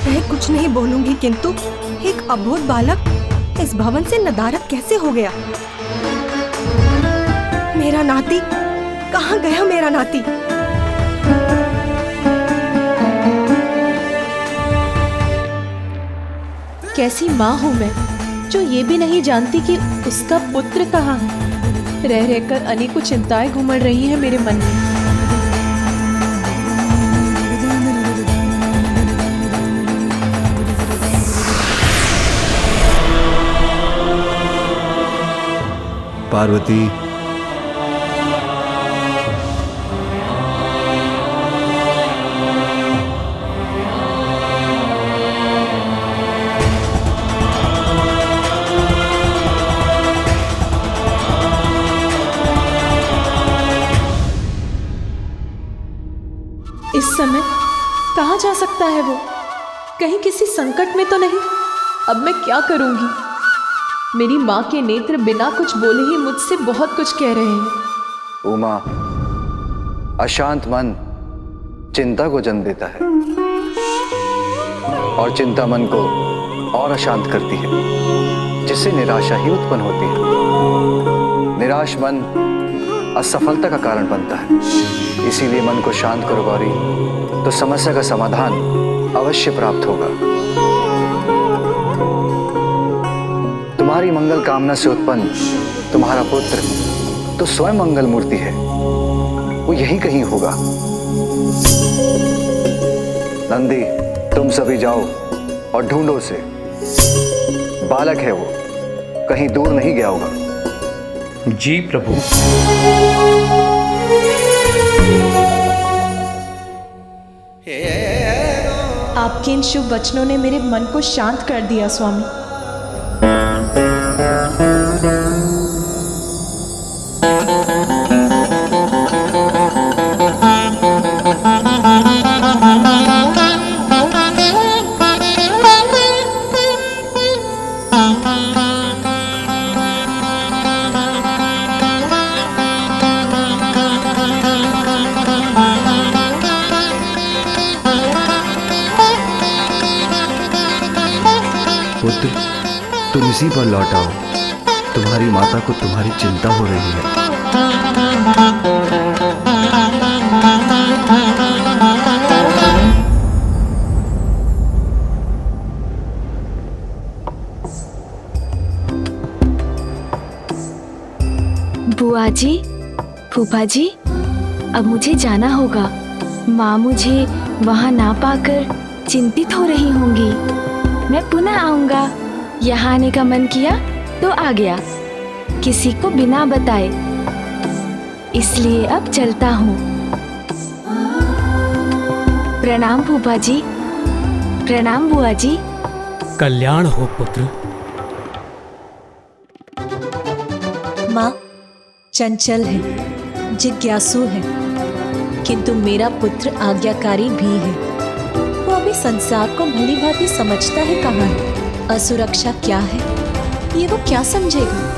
मैं कुछ नहीं बोलूंगी, किंतु एक अबोध बालक इस भवन से नदारद कैसे हो गया? मेरा नाती कहाँ गया? मेरा नाती कैसी माँ हूँ मैं जो ये भी नहीं जानती कि उसका पुत्र कहाँ है। रह रहकर अनेकों चिंताएं घुमड़ रही हैं मेरे मन में। पार्वती, इस समय कहाँ जा सकता है वो? कहीं किसी संकट में तो नहीं? अब मैं क्या करूंगी? मेरी माँ के नेत्र बिना कुछ बोले ही मुझसे बहुत कुछ कह रहे हैं। उमा, अशांत मन चिंता को जन्म देता है और चिंता मन को और अशांत करती है, जिससे निराशा ही उत्पन्न होती है। निराश मन असफलता का कारण बनता है। इसीलिए मन को शांत करो गौरी, तो समस्या का समाधान अवश्य प्राप्त होगा। तुम्हारी मंगल कामना से उत्पन्न तुम्हारा पुत्र तो स्वयं मंगल मूर्ति है, वो यहीं कहीं होगा। नंदी, तुम सभी जाओ और ढूंढो उसे। बालक है वो, कहीं दूर नहीं गया होगा। जी प्रभु। आपके इन शुभ वचनों ने मेरे मन को शांत कर दिया स्वामी। पुत्र, तुम इसी पर लौट आओ। तुम्हारी माता को तुम्हारी चिंता हो रही है। बुआ जी, फूफा जी, अब मुझे जाना होगा। माँ मुझे वहाँ ना पाकर चिंतित हो रही होंगी। मैं पुनः आऊंगा। यहाँ आने का मन किया तो आ गया, किसी को बिना बताए। इसलिए अब चलता हूँ। प्रणाम फूफा जी, प्रणाम बुआ जी। कल्याण हो पुत्र। माँ चंचल है, जिज्ञासु है, किंतु मेरा पुत्र आज्ञाकारी भी है। वो अभी संसार को भली भांति समझता है कहाँ है, असुरक्षा क्या है, ये वो क्या समझेगा।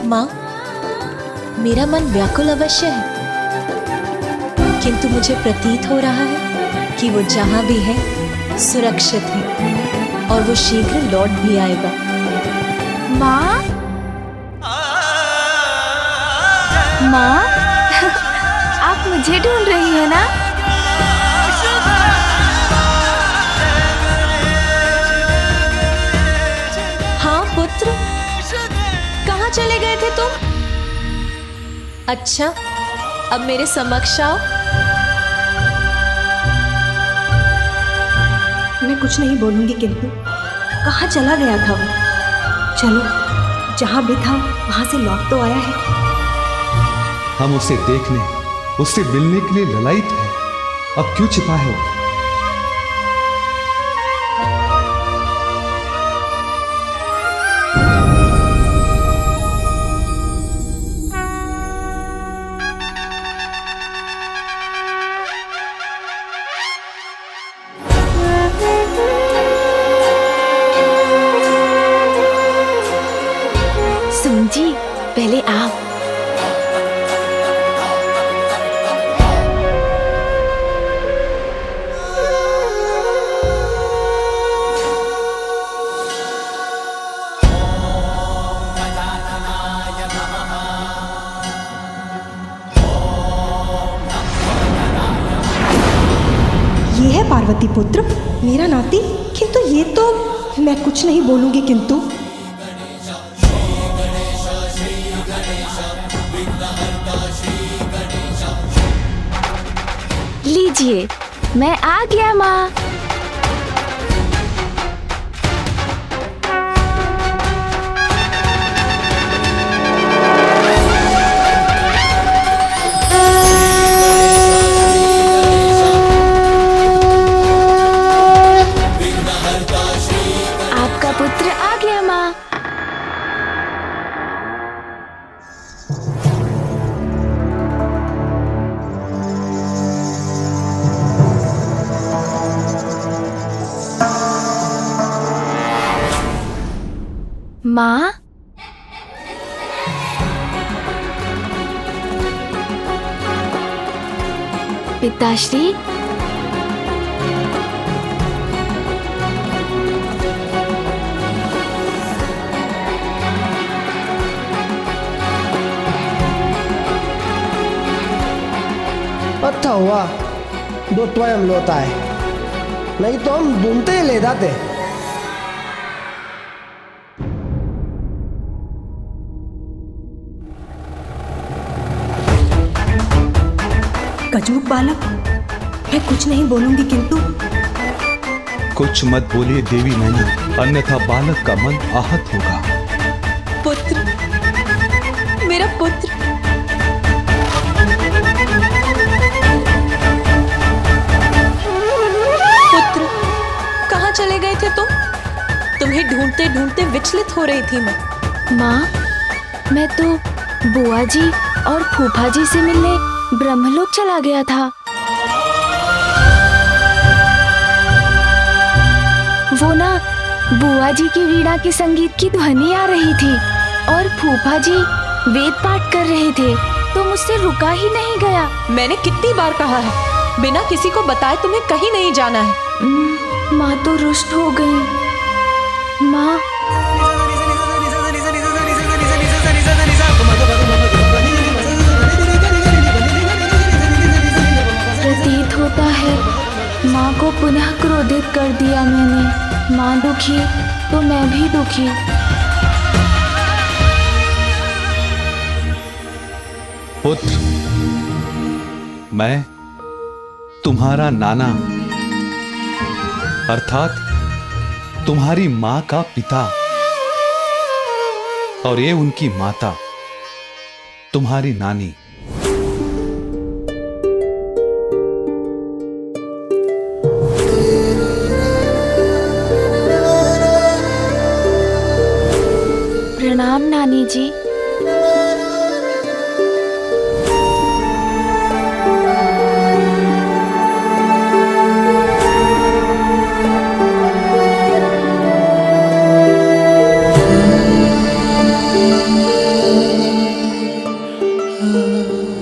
माँ, मेरा मन व्याकुल अवश्य है, किंतु मुझे प्रतीत हो रहा है कि वो जहां भी है सुरक्षित है और वो शीघ्र लौट भी आएगा। माँ, माँ, आप मुझे ढूंढ रही है ना? हाँ पुत्र, कहाँ चले गए थे तुम? अच्छा, अब मेरे समक्ष आओ। मैं कुछ नहीं बोलूंगी, किंतु कहाँ चला गया था वो? चलो, जहाँ भी था वहां से लौट तो आया है। हम उसे देखने, उससे मिलने के लिए ललायित हैं। अब क्यों छिपा है वो? सुन जी, पहले आप। है पार्वती पुत्र, मेरा नाती। किंतु ये तो मैं कुछ नहीं बोलूंगी। किंतु लीजिए, मैं आ गया माँ। आपका पुत्र आ गया माँ। माँ, पिताश्री, अच्छा हुआ दो स्वयं लोता है, नहीं तो हम ढूंढते ही ले जाते। गजूक बालक, मैं कुछ नहीं बोलूंगी। किंतु कुछ मत बोलिए देवी मैना, अन्यथा बालक का मन आहत होगा। पुत्र, मेरा पुत्र। पुत्र, कहाँ चले गए थे तुम? तुम्हें ढूंढते ढूंढते विचलित हो रही थी मैं। माँ, मैं तो बुआ जी और फूफा जी से मिलने ब्रह्मलोक चला गया था। वो ना बुआ जी की वीणा के संगीत की ध्वनि आ रही थी और फूफा जी वेद पाठ कर रहे थे, तो मुझसे रुका ही नहीं गया। मैंने कितनी बार कहा है, बिना किसी को बताए तुम्हें कहीं नहीं जाना है। माँ तो रुष्ट हो गई। माँ, प्रतीत होता है माँ को पुनः क्रोधित कर दिया मैंने। माँ दुखी तो मैं भी दुखी। पुत्र, मैं तुम्हारा नाना अर्थात तुम्हारी मां का पिता और ये उनकी माता तुम्हारी नानी। प्रणाम नानी जी।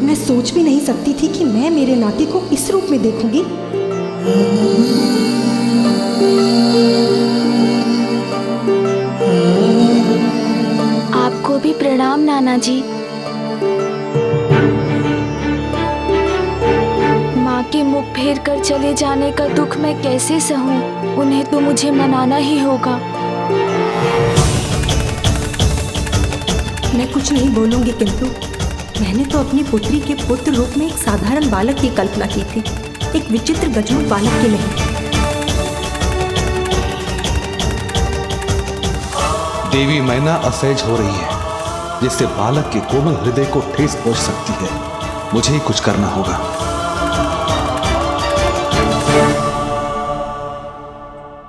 मैं सोच भी नहीं सकती थी कि मैं मेरे नाती को इस रूप में देखूंगी। आपको भी प्रणाम नाना जी। माँ के मुख फेर कर चले जाने का दुख मैं कैसे सहूं? उन्हें तो मुझे मनाना ही होगा। मैं कुछ नहीं बोलूंगी। किंतु मैंने तो अपनी पुत्री के पुत्र रूप में एक साधारण बालक की कल्पना की थी, एक विचित्र गजूक बालक की नहीं। देवी मैना असहज हो रही है, जिससे बालक के कोमल हृदय को ठेस पहुंच सकती है। मुझे ही कुछ करना होगा।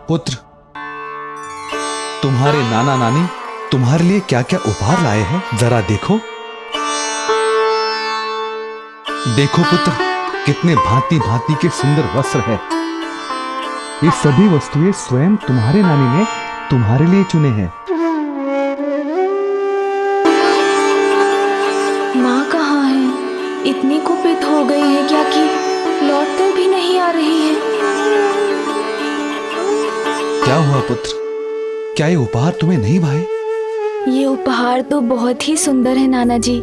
पुत्र, तुम्हारे नाना नानी तुम्हारे लिए क्या क्या उपहार लाए हैं, जरा देखो। देखो पुत्र, कितने भांति भांति के सुंदर वस्त्र है। ये सभी वस्तुएं स्वयं तुम्हारे नानी ने तुम्हारे लिए चुने हैं। माँ कहाँ है? इतनी कुपित हो गई है क्या कि लौट कर भी नहीं आ रही है। क्या हुआ पुत्र, क्या ये उपहार तुम्हें नहीं भाए? ये उपहार तो बहुत ही सुंदर है नाना जी,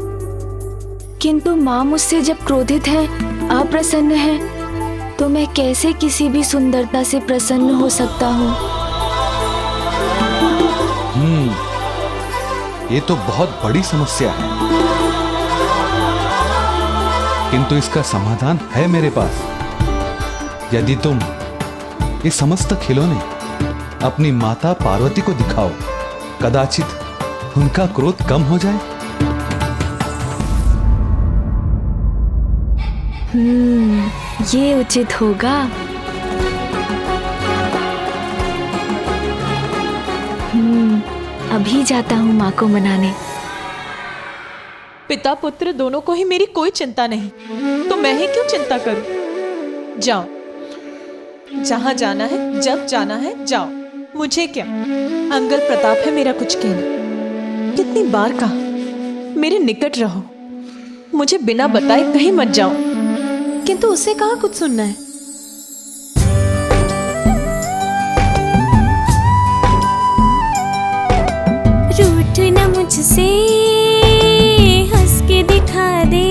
किंतु माँ मुझसे जब क्रोधित है, अप्रसन्न है, तो मैं कैसे किसी भी सुंदरता से प्रसन्न हो सकता हूँ? ये तो बहुत बड़ी समस्या है, किंतु इसका समाधान है मेरे पास। यदि तुम ये समस्त खिलौने अपनी माता पार्वती को दिखाओ, कदाचित उनका क्रोध कम हो जाए। ये उचित होगा। अभी जाता हूँ माँ को मनाने। पिता पुत्र दोनों को ही मेरी कोई चिंता नहीं, तो मैं ही क्यों चिंता करूं? जाओ, जहां जाना है, जब जाना है जाओ, मुझे क्या। अंगल प्रताप है मेरा कुछ कहना। कितनी बार कहा मेरे निकट रहो, मुझे बिना बताए कहीं मत जाओ, किंतु उसे कहाँ कुछ सुनना है। रूठ न मुझसे, हंस के दिखा दे,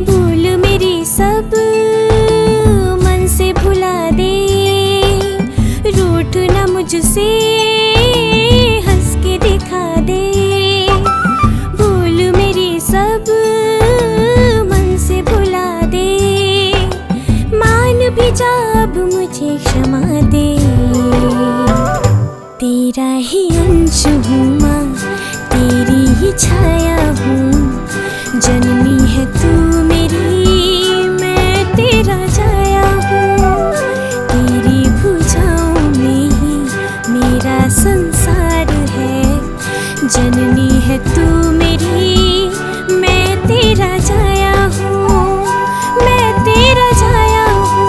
भूल मेरी सब मन से भुला दे। रूठ न मुझसे, हंस के दिखा दे, भूल मेरी सब मन से भुला दे। मान भी जा अब मुझे क्षमा दे, तेरा ही अंश हूँ माँ, तेरी ही छाया हूँ। जननी है तू मेरी, मैं तेरा जाया हूँ। तेरी भुजाओं में ही मेरा संसार है। जननी है तू मेरी, मैं तेरा जाया हूँ, मैं तेरा जाया हूँ।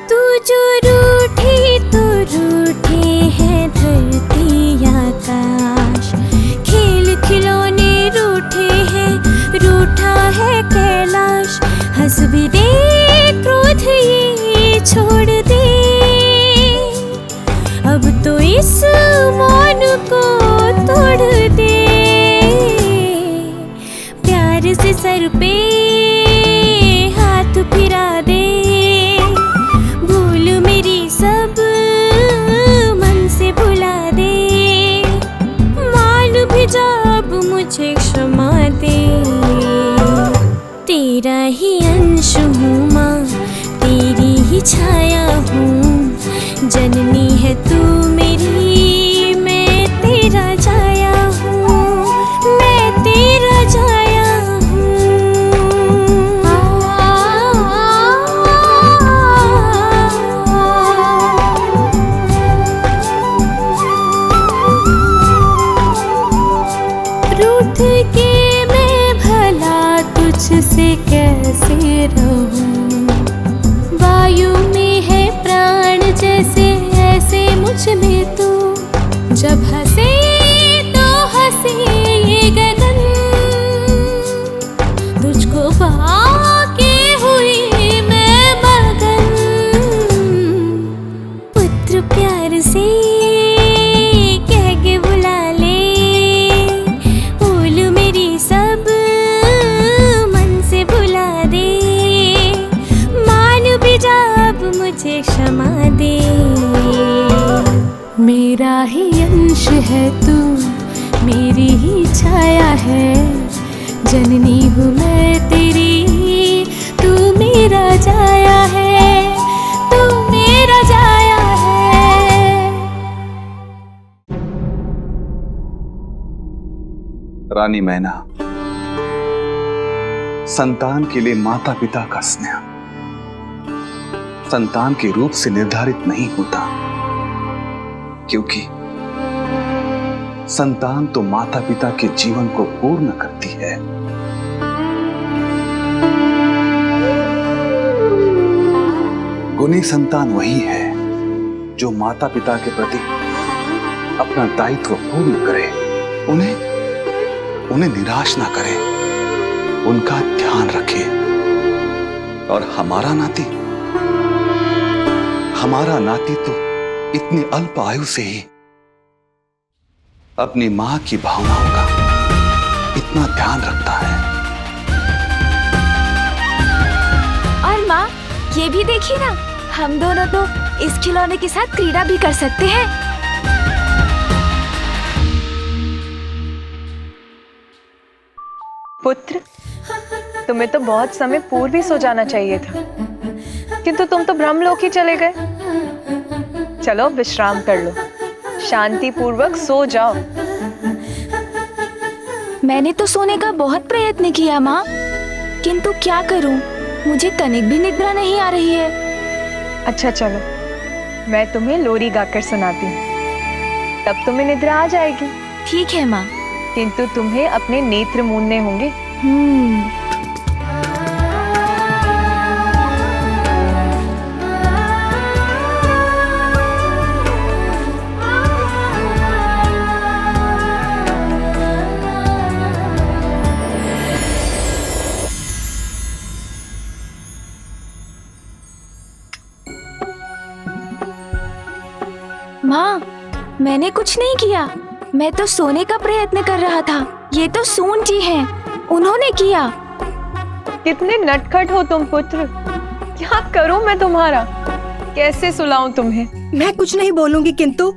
तू जो रूठी तो रूठे हैं धरती आकाश। खेल खिलौने रूठे हैं, रूठा है कैलाश। हंस भी दे, क्रोध ये छोड़ दे, अब तो इस मौन को तोड़ दे। प्यार से सर पे हाथ फिरा दे, भूल मेरी सब मन से भुला दे। मान भी जा अब मुझे क्षमा दे, तेरा ही अंश हूँ माँ, तेरी ही छाया हूँ। जननी है तू मेरी, मैं तेरा जाया हूँ, मैं तेरा जाया रूठ के मैं भला तुझसे कैसे रहूं। वायु में है प्राण जैसे, ऐसे मुझ में तू। जब हंसे तो हंसे ये गगन, तुझको पाके हुई मैं मगन। पुत्र प्यार से कह के बुला ले, भूल मेरी सब मन से भुला दे। मान भी जा अब मुझे क्षमा दे, मेरा ही अंश है तू, मेरी ही छाया है। जननी हूँ मैं तेरी, तू मेरा जाया है, तू मेरा जाया है। रानी मैना, संतान के लिए माता पिता का स्नेह संतान के रूप से निर्धारित नहीं होता, क्योंकि संतान तो माता पिता के जीवन को पूर्ण करती है। गुणी संतान वही है जो माता पिता के प्रति अपना दायित्व पूर्ण करे, उन्हें निराश ना करे, उनका ध्यान रखे। और हमारा नाती हमारा नाती तो इतनी अल्प आयु से ही अपनी मां की भावनाओं का इतना ध्यान रखता है। और माँ, ये भी देखिए ना, हम दोनों तो इस खिलौने के साथ क्रीड़ा भी कर सकते हैं। पुत्र, तुम्हें तो बहुत समय पूर्व ही सो जाना चाहिए था, किंतु तुम तो ब्रह्मलोक ही चले गए। चलो विश्राम कर लो, शांति पूर्वक सो जाओ। मैंने तो सोने का बहुत प्रयत्न किया माँ, किंतु क्या करूं, मुझे तनिक भी निद्रा नहीं आ रही है। अच्छा चलो, मैं तुम्हें लोरी गाकर सुनाती हूँ, तब तुम्हें निद्रा आ जाएगी। ठीक है माँ। किंतु तुम्हें अपने नेत्र मूंदने होंगे। माँ, मैंने कुछ नहीं किया, मैं तो सोने का प्रयत्न कर रहा था। ये तो सून जी हैं, उन्होंने किया। कितने नटखट हो तुम पुत्र, क्या करूं मैं तुम्हारा, कैसे सुलाऊं तुम्हें? मैं कुछ नहीं बोलूंगी, किंतु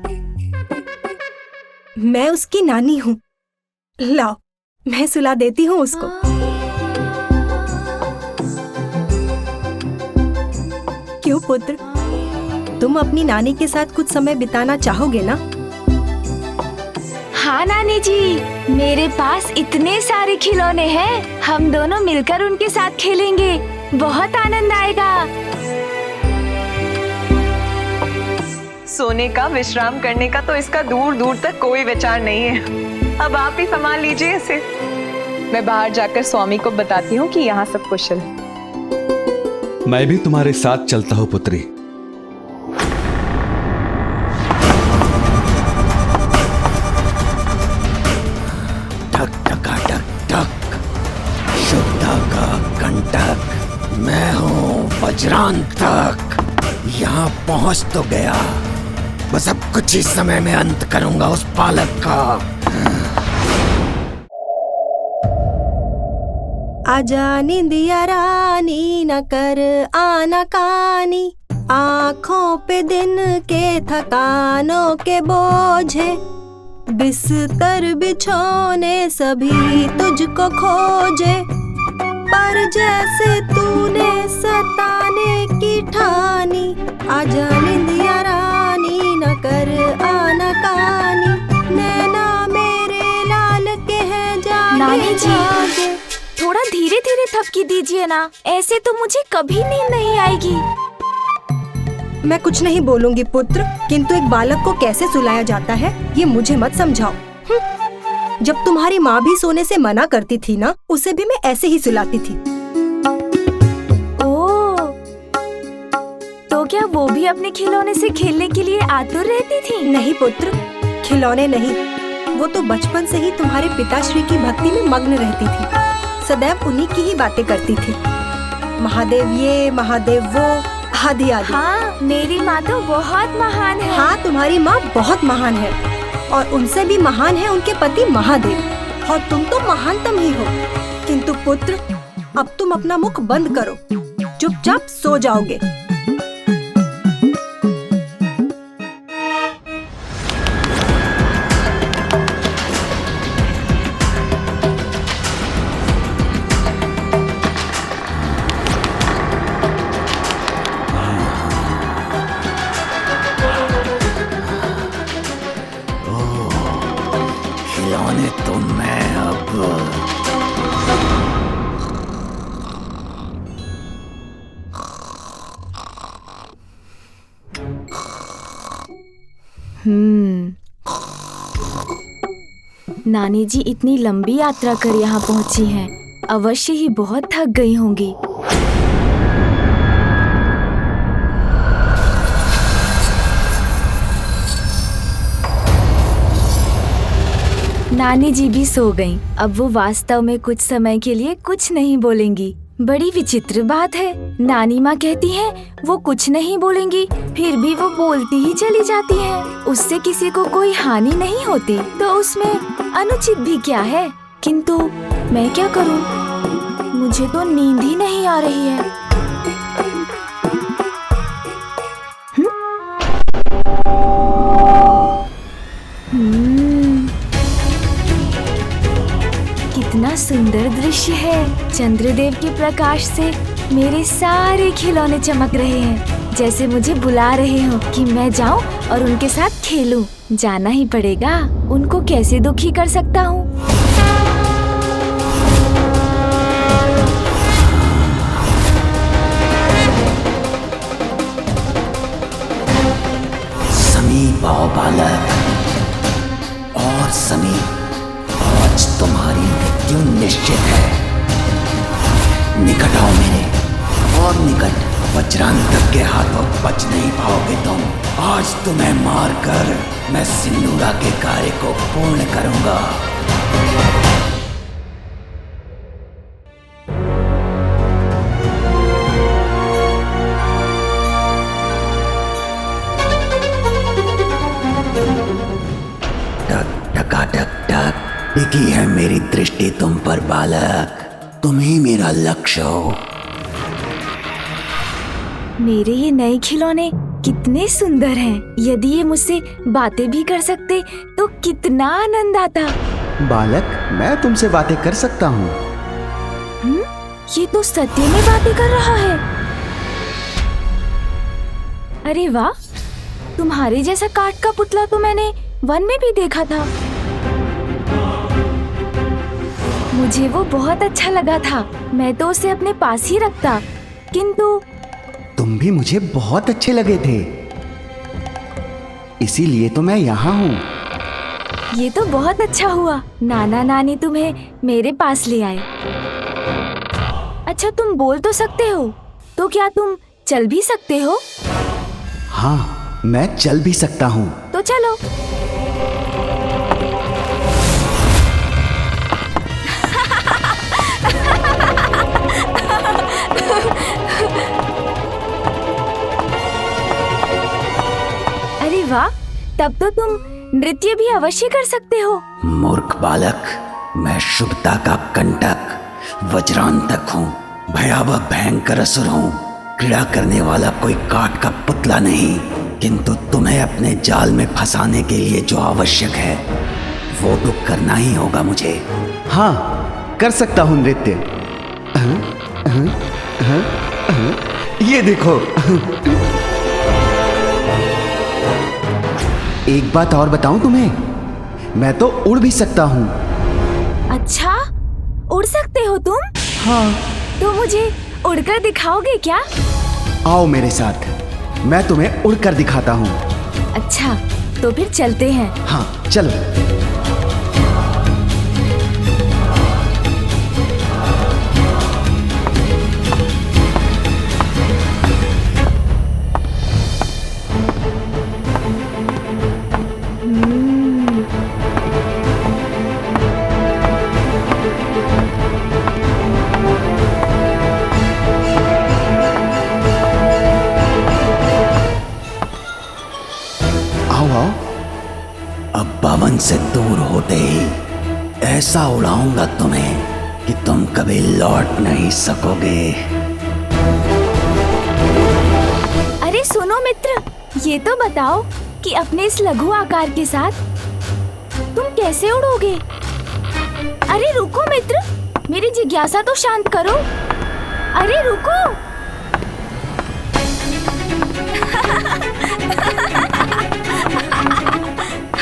मैं उसकी नानी हूँ। लाओ, मैं सुला देती हूँ उसको। क्यों पुत्र, तुम अपनी नानी के साथ कुछ समय बिताना चाहोगे ना? हाँ नानी जी, मेरे पास इतने सारे खिलौने हैं, हम दोनों मिलकर उनके साथ खेलेंगे, बहुत आनंद आएगा। सोने का, विश्राम करने का तो इसका दूर दूर तक कोई विचार नहीं है। अब आप ही संभाल लीजिए इसे। मैं बाहर जाकर स्वामी को बताती हूँ कि यहाँ सब कुशल है। मैं भी तुम्हारे साथ चलता हूँ पुत्री। शुद्धा का कंटक, मैं हूँ वज्रांतक। यहाँ पहुँच तो गया, बस अब कुछ ही समय में अंत करूंगा उस पालक का। आजा निंदिया रानी, न कर आनाकानी, आँखों पे दिन के थकानों के बोझे, बिस्तर बिछोने सभी तुझको खोजे, पर जैसे तूने सताने की ठानी, आजा निंदिया रानी, न कर आनाकानी, नैना मेरे लाल के हैं जागे। नानी जी, थोड़ा धीरे धीरे थपकी दीजिए ना, ऐसे तो मुझे कभी नींद नहीं आएगी। मैं कुछ नहीं बोलूंगी पुत्र, किंतु एक बालक को कैसे सुलाया जाता है ये मुझे मत समझाओ। जब तुम्हारी माँ भी सोने से मना करती थी ना, उसे भी मैं ऐसे ही सुलाती थी। ओह, तो क्या वो भी अपने खिलौने से खेलने के लिए आतुर रहती थी? नहीं पुत्र, खिलौने नहीं, वो तो बचपन से ही तुम्हारे पिताश्री की भक्ति में मग्न रहती थी, सदैव उन्हीं की ही बातें करती थी। महादेव ये, महादेव वो, आदि आदि। हाँ, मेरी माँ तो बहुत महान है। हाँ, तुम्हारी माँ बहुत महान है, और उनसे भी महान है उनके पति महादेव, और तुम तो महानतम ही हो। किंतु पुत्र, अब तुम अपना मुख बंद करो, चुपचाप सो जाओगे। तो मैं अब नानी जी इतनी लंबी यात्रा कर यहाँ पहुँची हैं, अवश्य ही बहुत थक गई होंगी। नानी जी भी सो गईं। अब वो वास्तव में कुछ समय के लिए कुछ नहीं बोलेंगी। बड़ी विचित्र बात है। नानी माँ कहती है वो कुछ नहीं बोलेंगी, फिर भी वो बोलती ही चली जाती है। उससे किसी को कोई हानि नहीं होती, तो उसमें अनुचित भी क्या है। किंतु मैं क्या करूँ, मुझे तो नींद ही नहीं आ रही है। कितना सुंदर दृश्य है। चंद्रदेव के प्रकाश से मेरे सारे खिलौने चमक रहे हैं, जैसे मुझे बुला रहे हो कि मैं जाऊं और उनके साथ खेलूं। जाना ही पड़ेगा, उनको कैसे दुखी कर सकता हूँ। समीप आओ बालक, और समीप, आज तुम्हारी मृत्यु निश्चित है। निकट आओ मेरे, और निकट। वज्रांतक के हाथों बच नहीं पाओगे तुम। आज तुम्हें मारकर मैं सिंदूरा के कार्य को पूर्ण करूंगा। टिकी है मेरी दृष्टि तुम पर बालक, तुम ही मेरा लक्ष्य हो। मेरे ये नए खिलौने कितने सुंदर हैं। यदि ये मुझसे बातें भी कर सकते तो कितना आनंद आता। बालक, मैं तुमसे बातें कर सकता हूँ। ये तो सत्य में बातें कर रहा है। अरे वाह, तुम्हारे जैसा काठ का पुतला तो मैंने वन में भी देखा था। मुझे वो बहुत अच्छा लगा था, मैं तो उसे अपने पास ही रखता। किंतु तुम भी मुझे बहुत अच्छे लगे थे, इसीलिए तो मैं यहाँ हूँ। ये तो बहुत अच्छा हुआ, नाना नानी तुम्हें मेरे पास ले आए। अच्छा, तुम बोल तो सकते हो, तो क्या तुम चल भी सकते हो? हाँ, मैं चल भी सकता हूँ। तो चलो। अरे वाह, तब तो तुम नृत्य भी अवश्य कर सकते हो। मूर्ख बालक, मैं शुभता का कंटक वज्रांतक हूँ, भयावह भयंकर असुर हूँ। क्रीड़ा करने वाला कोई काठ का पुतला नहीं, किंतु तुम्हें अपने जाल में फंसाने के लिए जो आवश्यक है वो तो करना ही होगा मुझे। हाँ, कर सकता हूँ नृत्य। ये देखो। एक बात और बताऊं तुम्हें, मैं तो उड़ भी सकता हूँ। अच्छा, उड़ सकते हो तुम? हाँ। तो मुझे उड़कर दिखाओगे क्या? आओ मेरे साथ, मैं तुम्हें उड़कर दिखाता हूँ। अच्छा, तो फिर चलते हैं। हाँ, चलो। पवन से दूर होते ही ऐसा उड़ाऊंगा तुम्हें कि तुम कभी लौट नहीं सकोगे। अरे सुनो मित्र, ये तो बताओ कि अपने इस लघु आकार के साथ तुम कैसे उड़ोगे? अरे रुको मित्र, मेरी जिज्ञासा तो शांत करो। अरे रुको।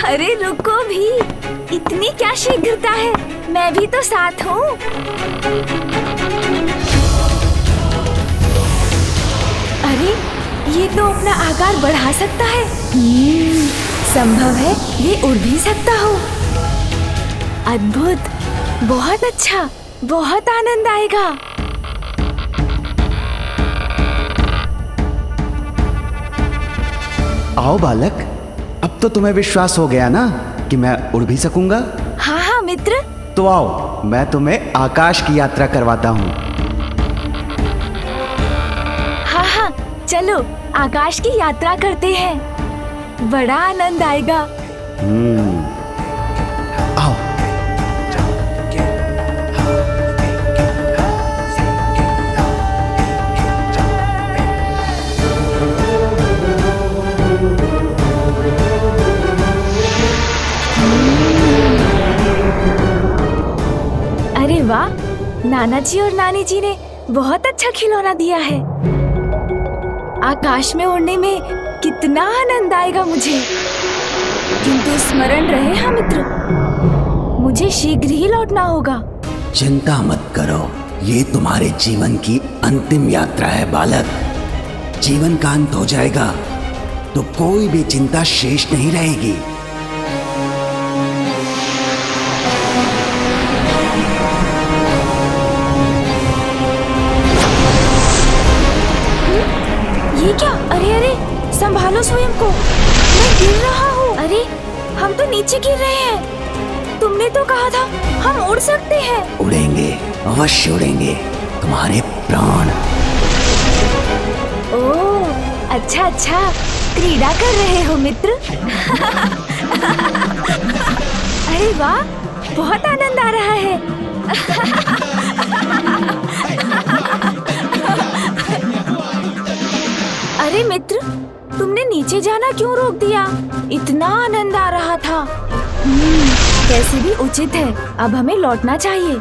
अरे रुको भी, इतनी क्या शीघ्रता है, मैं भी तो साथ हूँ। अरे ये तो अपना आकार बढ़ा सकता है। संभव है ये उड़ भी सकता हो। अद्भुत, बहुत अच्छा, बहुत आनंद आएगा। आओ बालक, अब तो तुम्हें विश्वास हो गया ना कि मैं उड़ भी सकूंगा? हाँ हाँ मित्र। तो आओ, मैं तुम्हें आकाश की यात्रा करवाता हूँ। चलो आकाश की यात्रा करते हैं, बड़ा आनंद आएगा। आओ। अरे वाह, नाना जी और नानी जी ने बहुत अच्छा खिलौना दिया है। आकाश में उड़ने में कितना आनंद आएगा मुझे। किंतु स्मरण रहे हाँ मित्र, मुझे शीघ्र ही लौटना होगा। चिंता मत करो, ये तुम्हारे जीवन की अंतिम यात्रा है बालक। जीवन का अंत हो जाएगा तो कोई भी चिंता शेष नहीं रहेगी। ये क्या? अरे अरे, संभालो स्वयं को, मैं गिर रहा हूँ। अरे हम तो नीचे गिर रहे हैं। तुमने तो कहा था हम उड़ सकते हैं। उड़ेंगे, अवश्य उड़ेंगे, तुम्हारे प्राण। ओह अच्छा अच्छा, क्रीड़ा कर रहे हो मित्र। अरे वाह, बहुत आनंद आ रहा है। अरे मित्र, तुमने नीचे जाना क्यों रोक दिया? इतना आनंद आ रहा था। कैसे भी उचित है, अब हमें लौटना चाहिए।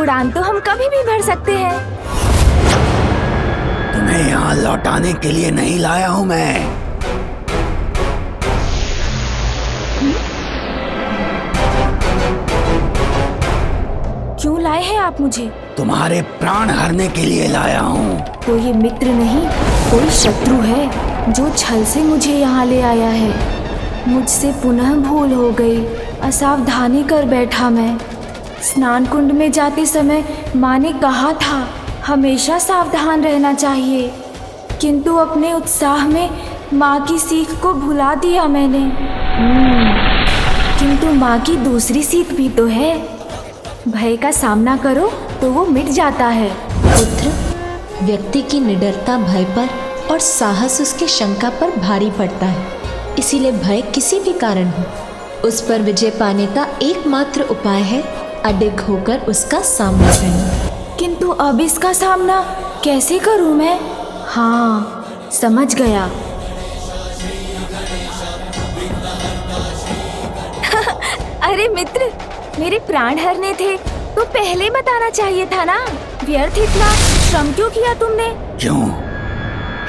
उड़ान तो हम कभी भी भर सकते हैं। तुम्हें यहाँ लौटाने के लिए नहीं लाया हूँ मैं। क्यों लाए हैं आप मुझे? तुम्हारे प्राण हरने के लिए लाया हूँ। तो ये मित्र नहीं, कोई शत्रु है जो छल से मुझे यहाँ ले आया है। मुझसे पुनः भूल हो गई, असावधानी कर बैठा मैं। स्नान कुंड में जाते समय माँ ने कहा था हमेशा सावधान रहना चाहिए, किंतु अपने उत्साह में माँ की सीख को भुला दिया मैंने। किंतु माँ की दूसरी सीख भी तो है, भय का सामना करो तो वो मिट जाता है। पुत्र, व्यक्ति की निडरता भय पर और साहस उसके शंका पर भारी पड़ता है। इसीलिए भय किसी भी कारण हो, उस पर विजय पाने का एकमात्र उपाय है अडिग होकर उसका सामना करना। किंतु अब इसका सामना कैसे करूं मैं? हाँ, समझ गया। अरे मित्र, मेरे प्राण हरने थे तो पहले बताना चाहिए था ना। व्यर्थ इतना श्रम क्यों किया तुमने? क्यों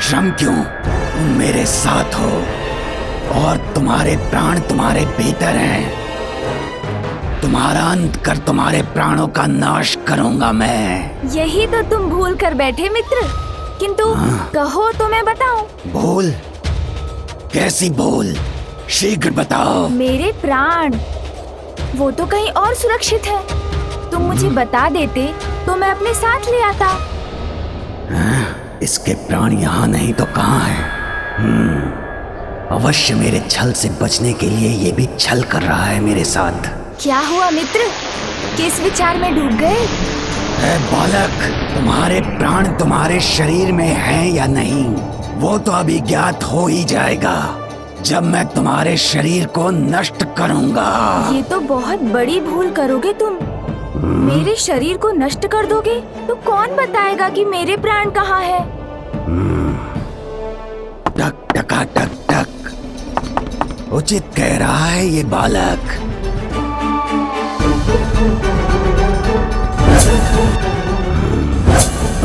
श्रम क्यों? तुम मेरे साथ हो और तुम्हारे प्राण तुम्हारे भीतर हैं। तुम्हारा अंत कर तुम्हारे प्राणों का नाश करूंगा मैं। यही तो तुम भूल कर बैठे मित्र। किंतु कहो तो मैं बताऊं। भूल? कैसी भूल? शीघ्र बताओ। मेरे प्राण, वो तो कहीं और सुरक्षित है। तुम मुझे बता देते तो मैं अपने साथ ले आता। इसके प्राण यहाँ नहीं तो कहाँ है? अवश्य मेरे छल से बचने के लिए ये भी छल कर रहा है मेरे साथ। क्या हुआ मित्र, किस विचार में डूब गए? बालक, तुम्हारे प्राण तुम्हारे शरीर में हैं या नहीं, वो तो अभी ज्ञात हो ही जाएगा जब मैं तुम्हारे शरीर को नष्ट करूंगा। ये तो बहुत बड़ी भूल करोगे तुम। मेरे शरीर को नष्ट कर दोगे तो कौन बताएगा कि मेरे प्राण कहाँ है? टक टका टक टक, उचित कह रहा है ये बालक।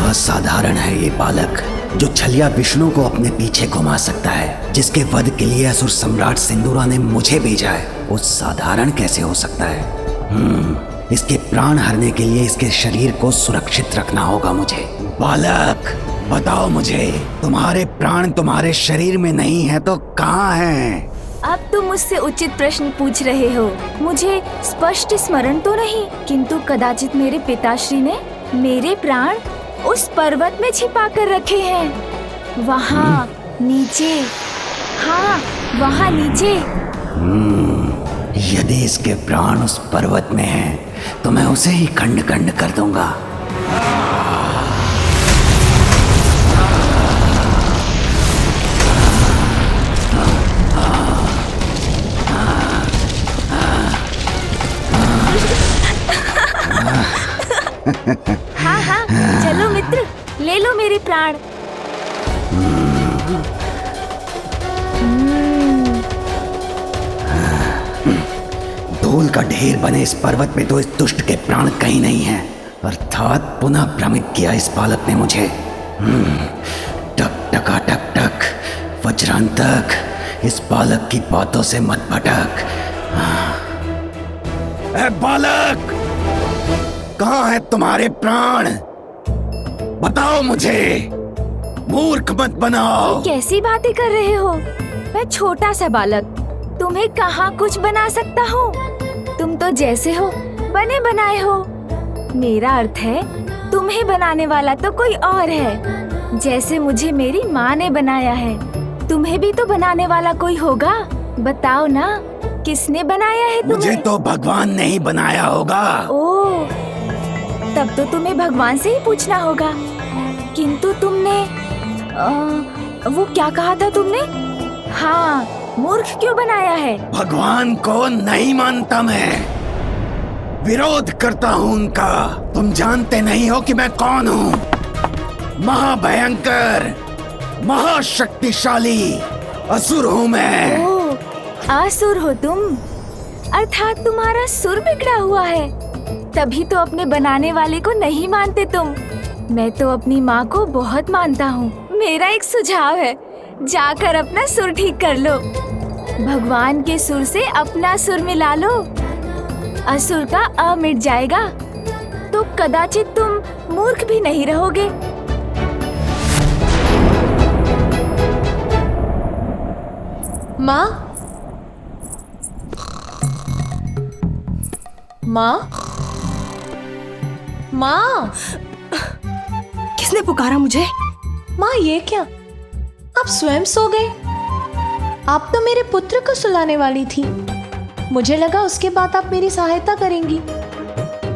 असाधारण है ये बालक, जो छलिया विष्णु को अपने पीछे घुमा सकता है, जिसके वध के लिए असुर सम्राट सिंदूरा ने मुझे भेजा है। वो साधारण कैसे हो सकता है? इसके प्राण हरने के लिए इसके शरीर को सुरक्षित रखना होगा मुझे। बालक, बताओ मुझे, तुम्हारे प्राण तुम्हारे शरीर में नहीं है तो कहाँ हैं? अब तुम मुझसे उचित प्रश्न पूछ रहे हो। मुझे स्पष्ट स्मरण तो नहीं, किंतु कदाचित मेरे पिताश्री ने मेरे प्राण उस पर्वत में छिपा कर रखे हैं। वहाँ नीचे, हाँ वहाँ नीचे। यदि इसके प्राण उस पर्वत में हैं, तो मैं उसे ही खंड खंड कर दूंगा। हाँ हाँ, चलो मित्र, ले लो मेरे प्राण। धूल का ढेर बने इस पर्वत में तो इस दुष्ट के प्राण कहीं नहीं है। अर्थात पुनः भ्रमित किया इस बालक ने मुझे। टक टका टक टक, वज्रांतक, इस बालक की बातों से मत भटक। ए बालक, कहाँ है तुम्हारे प्राण? बताओ मुझे, मूर्ख मत बनाओ। कैसी बातें कर रहे हो? मैं छोटा सा बालक, तुम्हें कहाँ कुछ बना सकता हूँ? तुम तो जैसे हो बने बनाए हो। मेरा अर्थ है, तुम्हें बनाने वाला तो कोई और है। जैसे मुझे मेरी माँ ने बनाया है, तुम्हें भी तो बनाने वाला कोई होगा। बताओ ना, किसने बनाया है तुम्हें? मुझे तो भगवान ने ही बनाया होगा। ओह, तब तो तुम्हें भगवान से ही पूछना होगा। किंतु तुमने वो क्या कहा था तुमने? हाँ, मूर्ख क्यों बनाया है? भगवान को नहीं मानता मैं, विरोध करता हूँ उनका। तुम जानते नहीं हो कि मैं कौन हूँ? महाभयंकर, महाशक्तिशाली असुर हूँ मैं। ओह, असुर हो तुम? अर्थात तुम्हारा सुर बिगड़ा हुआ है, तभी तो अपने बनाने वाले को नहीं मानते तुम। मैं तो अपनी माँ को बहुत मानता हूँ। मेरा एक सुझाव है, जाकर अपना सुर ठीक कर लो। भगवान के सुर से अपना सुर मिला लो, असुर का अ मिट जाएगा, तो कदाचित तुम मूर्ख भी नहीं रहोगे। माँ, माँ, माँ, किसने पुकारा मुझे? माँ, ये क्या? आप स्वयं सो गए? आप तो मेरे पुत्र को सुलाने वाली थी। मुझे लगा उसके बाद आप मेरी सहायता करेंगी।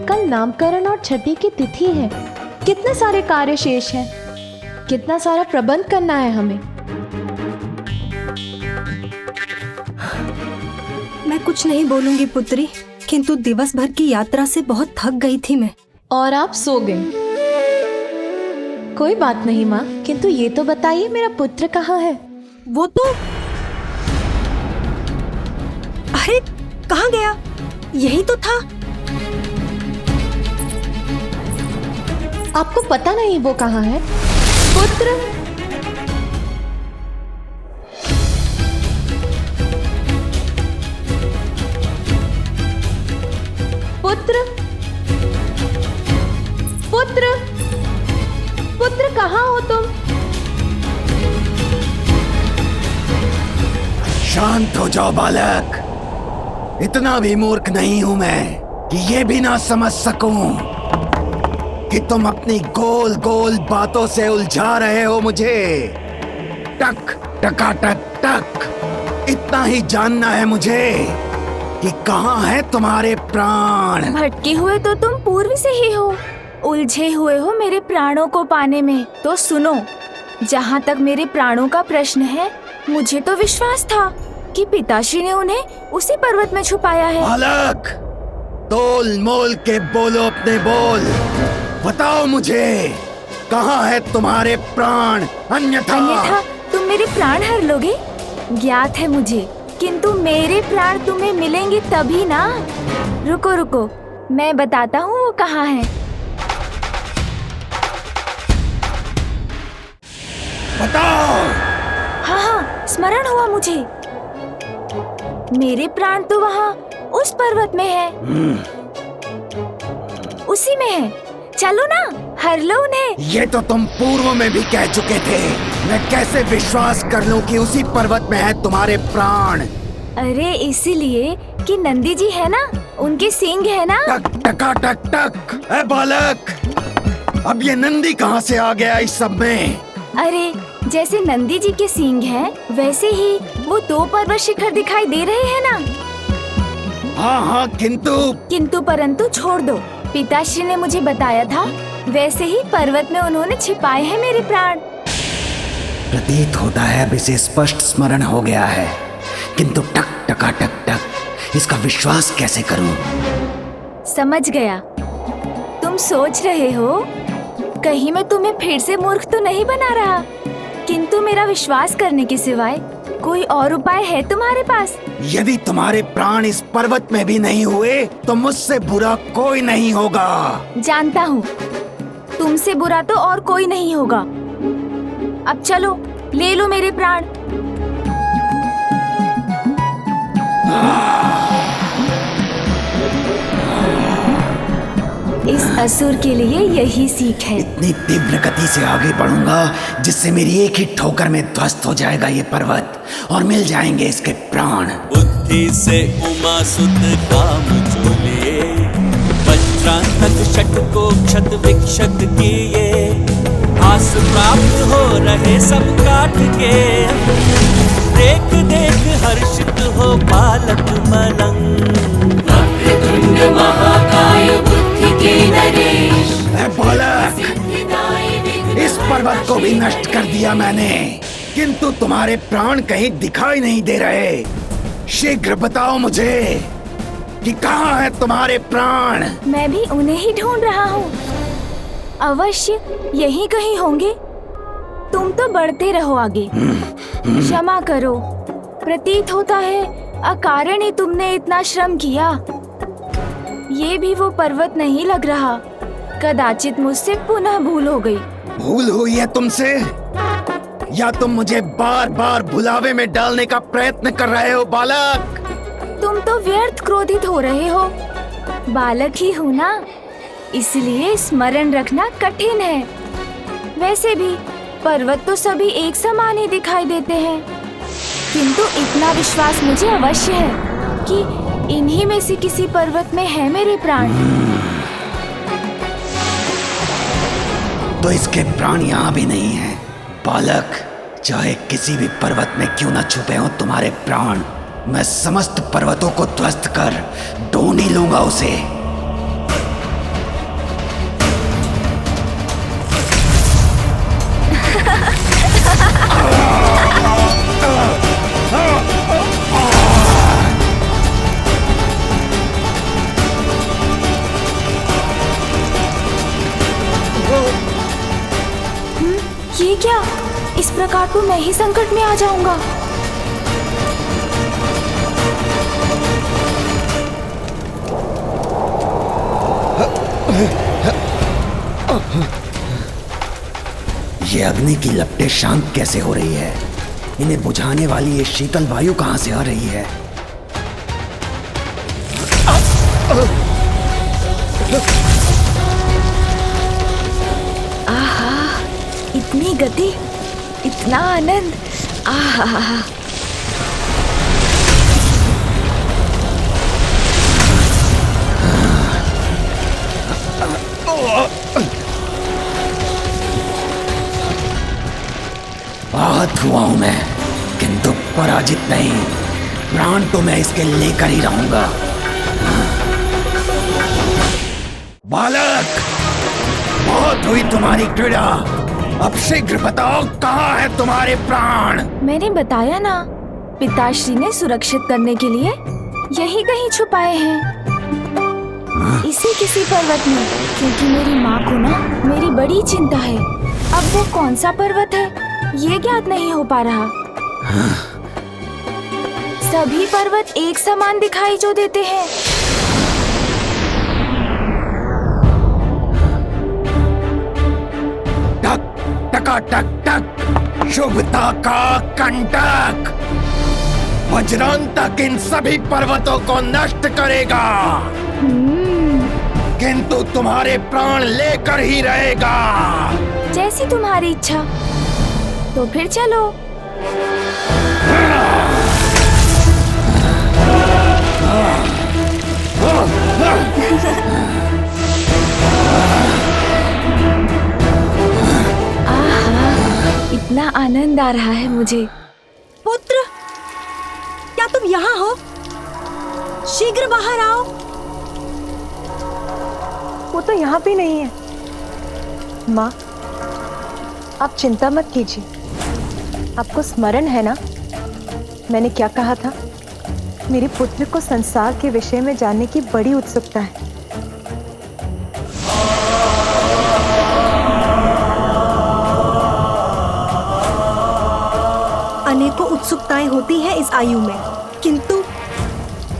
कल नामकरण और छठी की तिथि है। कितने सारे कार्य शेष हैं, कितना सारा प्रबंध करना है हमें। मैं कुछ नहीं बोलूंगी पुत्री, किंतु दिवस भर की यात्रा से बहुत थक गई थी मैं। और आप सो गए। कोई बात नहीं माँ, किंतु ये तो बताइए, मेरा पुत्र कहाँ है? वो तो, अरे कहाँ गया? यही तो था। आपको पता नहीं वो कहाँ है? पुत्र, पुत्र, पुत्र, पुत्र, कहाँ हो तुम? शांत हो जाओ बालक, इतना भी मूर्ख नहीं हूं मैं कि ये भी ना समझ सकूं कि तुम अपनी गोल गोल बातों से उलझा रहे हो मुझे। टक टका टक टक, इतना ही जानना है मुझे कि कहाँ है तुम्हारे प्राण। भटके हुए तो तुम पूर्व से ही हो, उलझे हुए हो मेरे प्राणों को पाने में। तो सुनो, जहाँ तक मेरे प्राणों का प्रश्न है, मुझे तो विश्वास था कि पिताश्री ने उन्हें उसी पर्वत में छुपाया है। बालक, तोल मोल के बोलो अपने बोल। बताओ मुझे, कहाँ है तुम्हारे प्राण? अन्यथा तुम मेरे प्राण हर लोगे, ज्ञात है मुझे, किंतु मेरे प्राण तुम्हें मिलेंगे तभी ना। रुको रुको, मैं बताता हूँ वो कहाँ है। बताओ। हाँ हाँ, स्मरण हुआ मुझे। मेरे प्राण तो वहाँ उस पर्वत में है, उसी में है। चलो ना, हर लो उन्हें। ये तो तुम पूर्व में भी कह चुके थे। मैं कैसे विश्वास कर लूं कि उसी पर्वत में है तुम्हारे प्राण? अरे इसीलिए कि नंदी जी है ना, उनके सींग है ना। टक टका टक टक। ए बालक, अब ये नंदी कहाँ से आ गया इस सब में? अरे जैसे नंदी जी के सींग हैं, वैसे ही वो 2 पर्वत शिखर दिखाई दे रहे हैं ना। हाँ हाँ, किंतु परंतु छोड़ दो। पिताश्री ने मुझे बताया था, वैसे ही पर्वत में उन्होंने छिपाए हैं मेरे प्राण। प्रतीत होता है अब इसे स्पष्ट स्मरण हो गया है, किंतु टक टका टक टक, इसका विश्वास कैसे करूं? समझ गया, तुम तुम सोच रहे हो कहीं मैं तुम्हें फिर से मूर्ख तो नहीं बना रहा, किंतु मेरा विश्वास करने के सिवाय कोई और उपाय है तुम्हारे पास? यदि तुम्हारे प्राण इस पर्वत में भी नहीं हुए तो मुझसे बुरा कोई नहीं होगा। जानता हूँ, तुमसे बुरा तो और कोई नहीं होगा। अब चलो, ले लो मेरे प्राण। इस असुर के लिए यही सीख है। इतनी तीव्र गति से आगे बढ़ूंगा जिससे मेरी एक ही ठोकर में ध्वस्त हो जाएगा ये पर्वत और मिल जाएंगे इसके प्राण। बुद्धि से उमा सुत काम जो लिए, वज्रांतक शठ को क्षत विक्षत किए, आस प्राप्त हो रहे सब काट के, देख देख हर्षित हो बालक मलंग। वक्रतुंड महाकाय बुद्धि के नरेश, बालक, इस पर्वत को भी नष्ट कर दिया मैंने, किंतु तुम्हारे प्राण कहीं दिखाई नहीं दे रहे। शीघ्र बताओ मुझे कि कहाँ है तुम्हारे प्राण? मैं भी उन्हें ही ढूंढ रहा हूँ। अवश्य यहीं कहीं होंगे। तुम तो बढ़ते रहो आगे। क्षमा करो, प्रतीत होता है अकारण ही तुमने इतना श्रम किया। ये भी वो पर्वत नहीं लग रहा। कदाचित मुझसे पुनः भूल हो गई। भूल हुई है तुमसे, या तुम मुझे बार बार भुलावे में डालने का प्रयत्न कर रहे हो बालक? तुम तो व्यर्थ क्रोधित हो रहे हो। बालक ही हूँ ना, इसलिए स्मरण रखना कठिन है। वैसे भी पर्वत तो सभी एक समान ही दिखाई देते हैं, किंतु इतना विश्वास मुझे अवश्य है कि इन्हीं में से किसी पर्वत में है मेरे प्राण। तो इसके प्राण यहाँ भी नहीं है बालक। चाहे किसी भी पर्वत में क्यों न छुपे हो तुम्हारे प्राण, मैं समस्त पर्वतों को ध्वस्त कर ढूंढ ही लूंगा उसे। ये क्या? इस प्रकार तो मैं ही संकट में आ जाऊंगा। ये अग्नि की लपटें शांत कैसे हो रही है? इन्हें बुझाने वाली ये शीतल वायु कहाँ से आ रही है? आहा, इतनी गति, इतना आनंद। आहा, आहत हुआ हूं मैं, किंतु पराजित नहीं। प्राण तो मैं इसके लेकर ही रहूंगा। बालक, बहुत हुई तुम्हारी क्रीड़ा। अब शीघ्र बताओ कहाँ है तुम्हारे प्राण? मैंने बताया ना, पिताश्री ने सुरक्षित करने के लिए यही कहीं छुपाए हैं, इसी किसी पर्वत में। क्योंकि मेरी माँ को ना मेरी बड़ी चिंता है। अब वो कौन सा पर्वत है ये ज्ञात नहीं हो पा रहा। सभी पर्वत एक समान दिखाई जो देते हैं। टक टका टक टक, शुभता का कंटक। वज्रांतक इन सभी पर्वतों को नष्ट करेगा, किंतु तुम्हारे प्राण लेकर ही रहेगा। जैसी तुम्हारी इच्छा। तो फिर चलो। आहा, इतना आनंद आ रहा है मुझे। पुत्र, क्या तुम यहाँ हो? शीघ्र बाहर आओ। वो तो यहाँ भी नहीं है। माँ, आप चिंता मत कीजिए। आपको स्मरण है ना मैंने क्या कहा था? मेरे पुत्र को संसार के विषय में जानने की बड़ी उत्सुकता है। उत्सुकताएं होती हैं इस आयु में, किंतु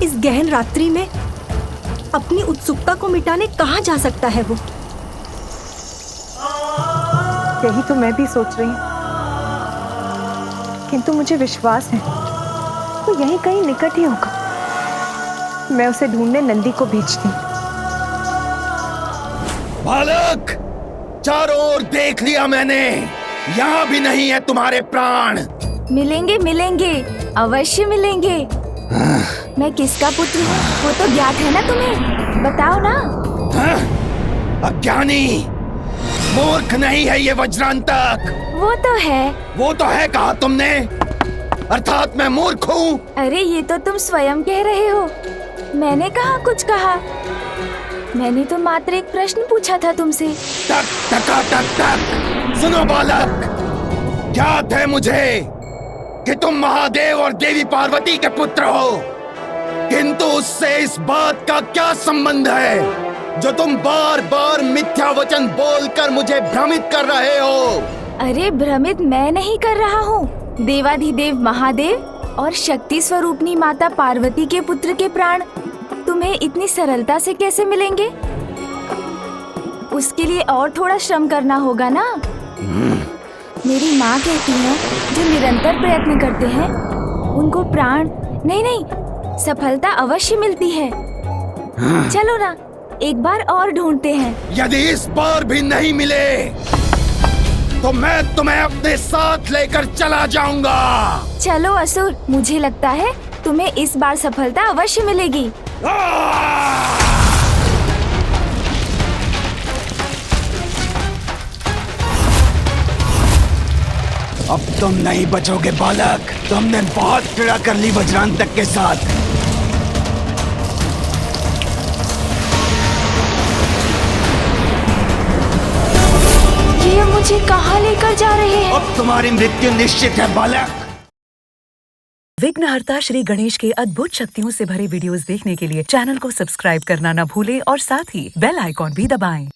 इस गहन रात्रि में अपनी उत्सुकता को मिटाने कहाँ जा सकता है वो? यही तो मैं भी सोच रही हूँ, किंतु मुझे विश्वास है वो यहीं कहीं निकट ही होगा। मैं उसे ढूंढने नंदी को भेजती हूँ। बालक, चारों ओर देख लिया मैंने, यहाँ भी नहीं है तुम्हारे प्राण। मिलेंगे मिलेंगे, अवश्य मिलेंगे। मैं किसका पुत्र हूँ वो तो ज्ञात है ना तुम्हें, बताओ ना। अज्ञानी, मूर्ख नहीं है ये वज्रांतक। वो तो है कहा तुमने, अर्थात मैं मूर्ख हूँ। अरे ये तो तुम स्वयं कह रहे हो, मैंने कहा कुछ कहा। मैंने तो मात्र एक प्रश्न पूछा था तुमसे। टक टका टक टक। सुनो बालक, ज्ञात है मुझे कि तुम महादेव और देवी पार्वती के पुत्र हो, किंतु उससे इस बात का क्या संबंध है जो तुम बार बार मिथ्या वचन बोलकर मुझे भ्रमित कर रहे हो? अरे भ्रमित मैं नहीं कर रहा हूँ। देवाधिदेव महादेव और शक्ति स्वरूपनी माता पार्वती के पुत्र के प्राण तुम्हें इतनी सरलता से कैसे मिलेंगे? उसके लिए और थोड़ा श्रम करना होगा ना। मेरी माँ कहती है जो निरंतर प्रयत्न करते हैं उनको प्राण नहीं सफलता अवश्य मिलती है। चलो ना, एक बार और ढूंढते हैं। यदि इस बार भी नहीं मिले तो मैं तुम्हें अपने साथ लेकर चला जाऊंगा। चलो असुर, मुझे लगता है तुम्हें इस बार सफलता अवश्य मिलेगी। अब तुम नहीं बचोगे बालक, तुमने बहुत पीड़ा कर ली वज्रांतक के साथ। ये मुझे कहाँ लेकर जा रहे हैं? अब तुम्हारी मृत्यु निश्चित है बालक। विघ्नहर्ता श्री गणेश के अद्भुत शक्तियों से भरे वीडियोस देखने के लिए चैनल को सब्सक्राइब करना न भूलें और साथ ही बेल आइकॉन भी दबाएं।